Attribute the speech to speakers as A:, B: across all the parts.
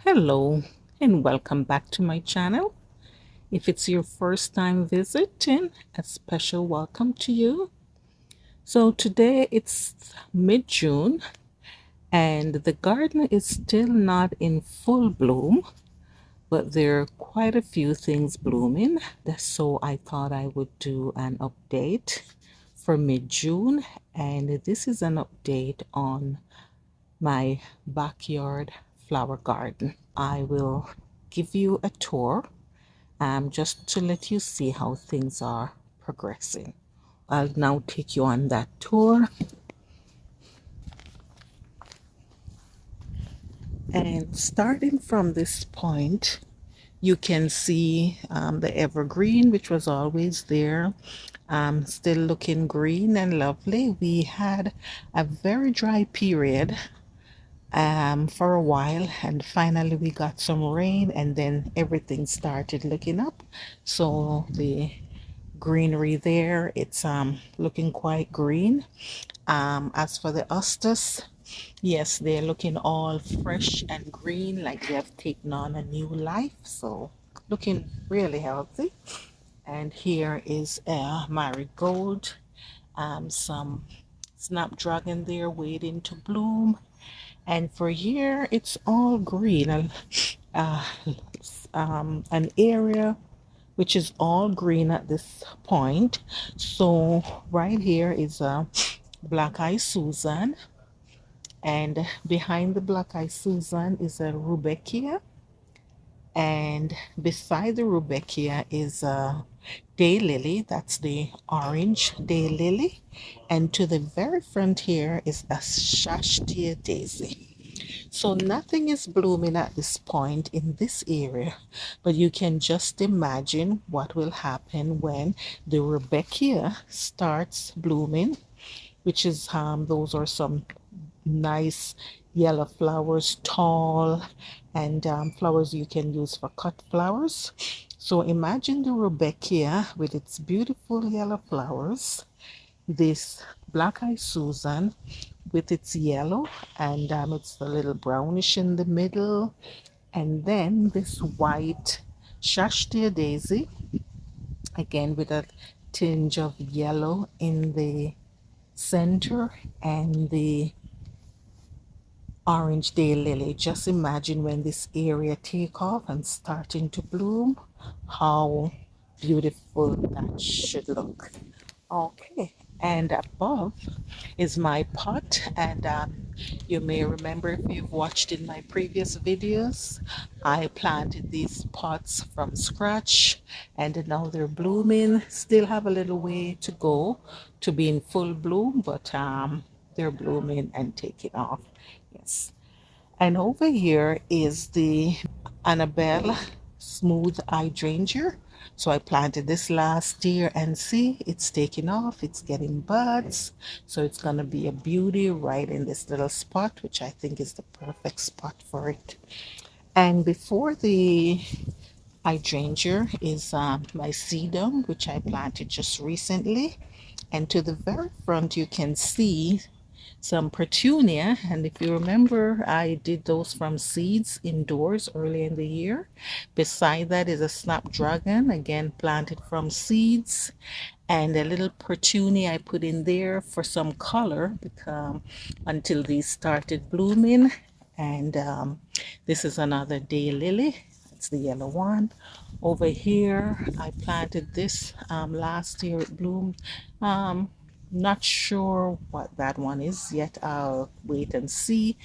A: Hello and welcome back to my channel. If it's your first time visiting, a special welcome to you. So today it's mid-June and the garden is still not in full bloom, but there are quite a few things blooming. So I thought I would do an update for mid-June, and this is an update on my backyard flower garden. I will give you a tour just to let you see how things are progressing. I'll now take you on that tour. And starting from this point, you can see the evergreen, which was always there, still looking green and lovely. We had a very dry period for a while, and finally we got some rain, and then everything started looking up. So the greenery there, it's looking quite green. As for the astus, yes, they're looking all fresh and green, like they have taken on a new life. So looking really healthy. And here is a marigold, some snapdragon there waiting to bloom. And for here, it's all green. Uh, an area which is all green at this point. So right here is a black eye Susan, and behind the black eye Susan is a rudbeckia, and beside the rudbeckia is a daylily. That's the orange daylily, and to the very front here is a shastia daisy. So nothing is blooming at this point in this area, but you can just imagine what will happen when the rudbeckia starts blooming, which is those are some nice yellow flowers, tall, and flowers you can use for cut flowers. So imagine the rudbeckia with its beautiful yellow flowers, this black eye Susan with its yellow, and it's a little brownish in the middle, and then this white Shastia daisy, again with a tinge of yellow in the center, and the orange daylily. Just imagine when this area take off and starting to bloom, how beautiful that should look. Okay, and above is my pot, and you may remember if you've watched in my previous videos, I planted these pots from scratch, and now they're blooming. Still have a little way to go to be in full bloom, but they're blooming and taking off. Yes. And over here is the Annabelle smooth hydrangea. So I planted this last year, and see, it's taking off, it's getting buds. So it's going to be a beauty right in this little spot, which I think is the perfect spot for it. And before the hydrangea is my sedum, which I planted just recently. And to the very front, you can see some petunia, and if you remember, I did those from seeds indoors early in the year. Beside that is a snapdragon, again planted from seeds, and a little petunia I put in there for some color because, until these started blooming. And this is another daylily. It's the yellow one. Over here I planted this last year. It bloomed. Not sure what that one is yet. I'll wait and see.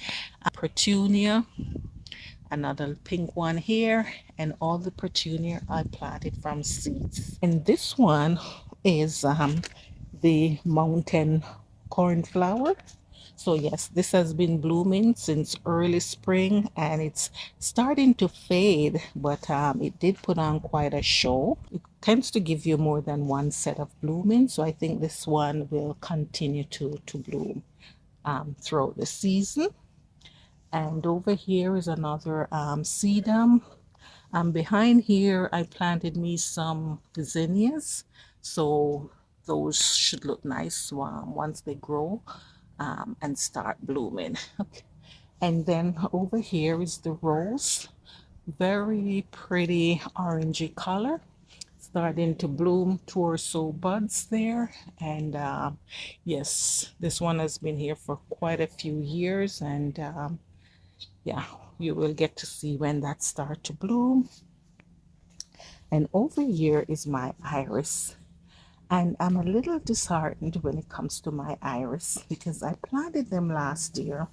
A: Petunia, another pink one here, and all the petunia I planted from seeds. And this one is the mountain cornflower. So yes, this has been blooming since early spring, and it's starting to fade, but it did put on quite a show. It tends to give you more than one set of blooming, so I think this one will continue to bloom throughout the season. And over here is another sedum. Behind here, I planted me some zinnias, so those should look nice once they grow and start blooming. Okay. And then over here is the rose. Very pretty orangey color, starting to bloom torso buds there. And yes, this one has been here for quite a few years, and yeah, you will get to see when that start to bloom. And over here is my iris. And I'm a little disheartened when it comes to my iris because I planted them last year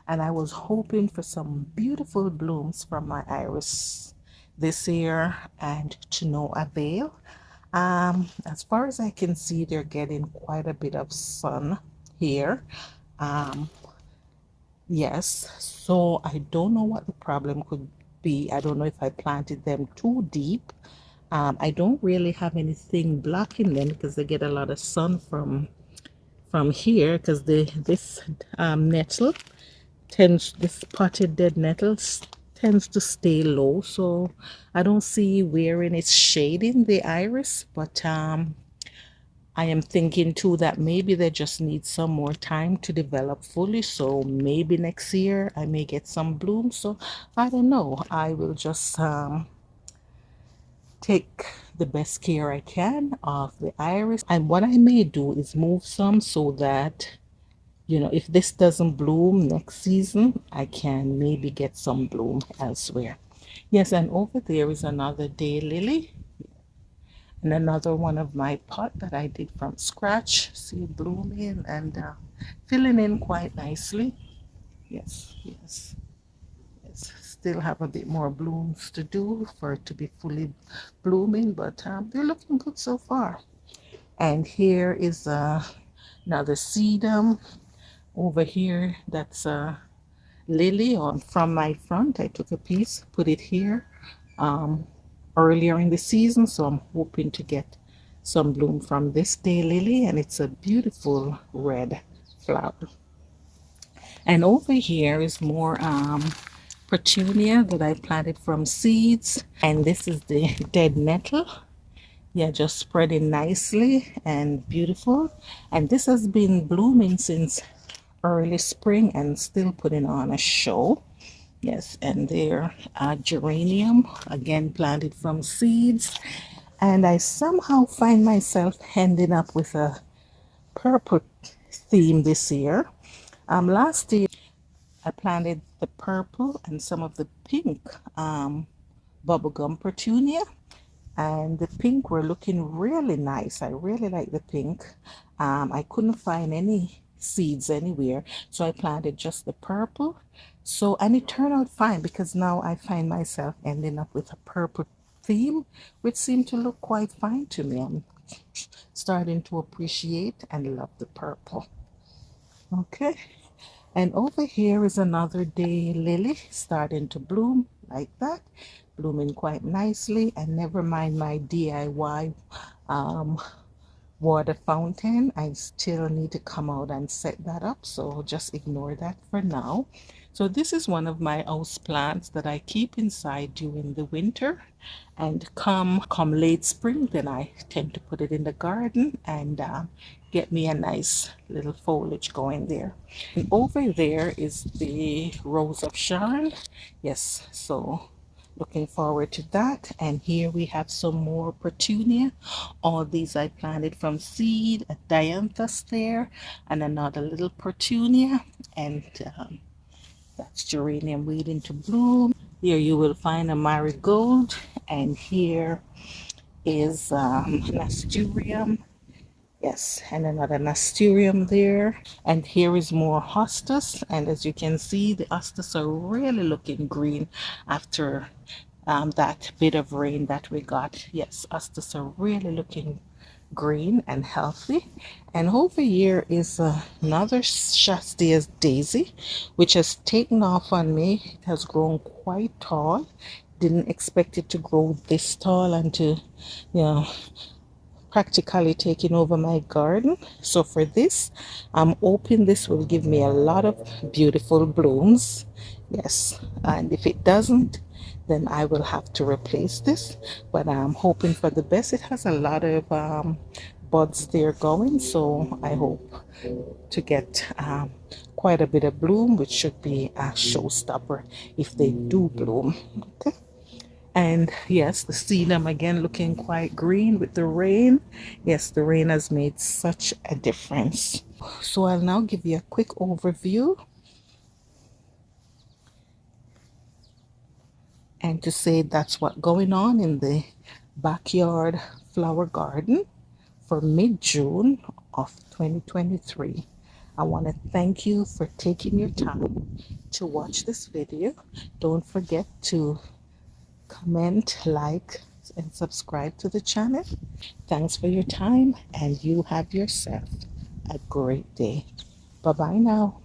A: and I was hoping for some beautiful blooms from my iris this year, and to no avail. As far as I can see, they're getting quite a bit of sun here. Um, yes, so I don't know what the problem could be. I don't know if I planted them too deep. I don't really have anything blocking them because they get a lot of sun from here because the this nettle tends, this potted dead nettles tends to stay low, so I don't see wherein it's shading the iris. But I am thinking too that maybe they just need some more time to develop fully, so maybe next year I may get some bloom. So I don't know, I will just take the best care I can of the iris. And what I may do is move some so that, you know, if this doesn't bloom next season, I can maybe get some bloom elsewhere. Yes, and over there is another day lily and another one of my pot that I did from scratch. See it blooming and filling in quite nicely. Yes, yes, yes. Still have a bit more blooms to do for it to be fully blooming, but they're looking good so far. And here is another sedum over here. That's lily on from my front. I took a piece, put it here um, earlier in the season, so I'm hoping to get some bloom from this day lily, and it's a beautiful red flower. And over here is more petunia that I planted from seeds, and this is the dead nettle. Yeah, just spreading nicely and beautiful, and this has been blooming since early spring and still putting on a show. Yes, and there geranium, again planted from seeds. And I somehow find myself ending up with a purple theme this year. Last year I planted the purple and some of the pink bubblegum petunia, and the pink were looking really nice. I really like the pink. I couldn't find any seeds anywhere, so I planted just the purple. So, and it turned out fine because now I find myself ending up with a purple theme, which seemed to look quite fine to me. I'm starting to appreciate and love the purple. Okay. And over here is another day lily starting to bloom like that, blooming quite nicely. And never mind my DIY um, water fountain. I still need to come out and set that up, so just ignore that for now. So this is one of my house plants that I keep inside during the winter, and come late spring, then I tend to put it in the garden and get me a nice little foliage going there. And over there is the Rose of Sharon. Yes, so looking forward to that. And here we have some more petunia. All these I planted from seed, a dianthus there, and another little petunia. And that's geranium waiting to bloom. Here you will find a marigold, and here is nasturtium. Yes, and another nasturtium there. And here is more hostas. And as you can see, the hostas are really looking green after that bit of rain that we got. Yes, hostas are really looking green and healthy. And over here is another Shastia's daisy, which has taken off on me. It has grown quite tall. Didn't expect it to grow this tall and to, you know, practically taking over my garden. So for this, I'm hoping this will give me a lot of beautiful blooms. Yes, and if it doesn't, then I will have to replace this, but I'm hoping for the best. It has a lot of buds there going, so I hope to get quite a bit of bloom, which should be a showstopper if they do bloom. Okay. And yes, the sedum again looking quite green with the rain. Yes, the rain has made such a difference. So I'll now give you a quick overview and to say that's what's going on in the backyard flower garden for mid-June of 2023. I want to thank you for taking your time to watch this video. Don't forget to comment, like, and subscribe to the channel. Thanks for your time, and you have yourself a great day. Bye bye now.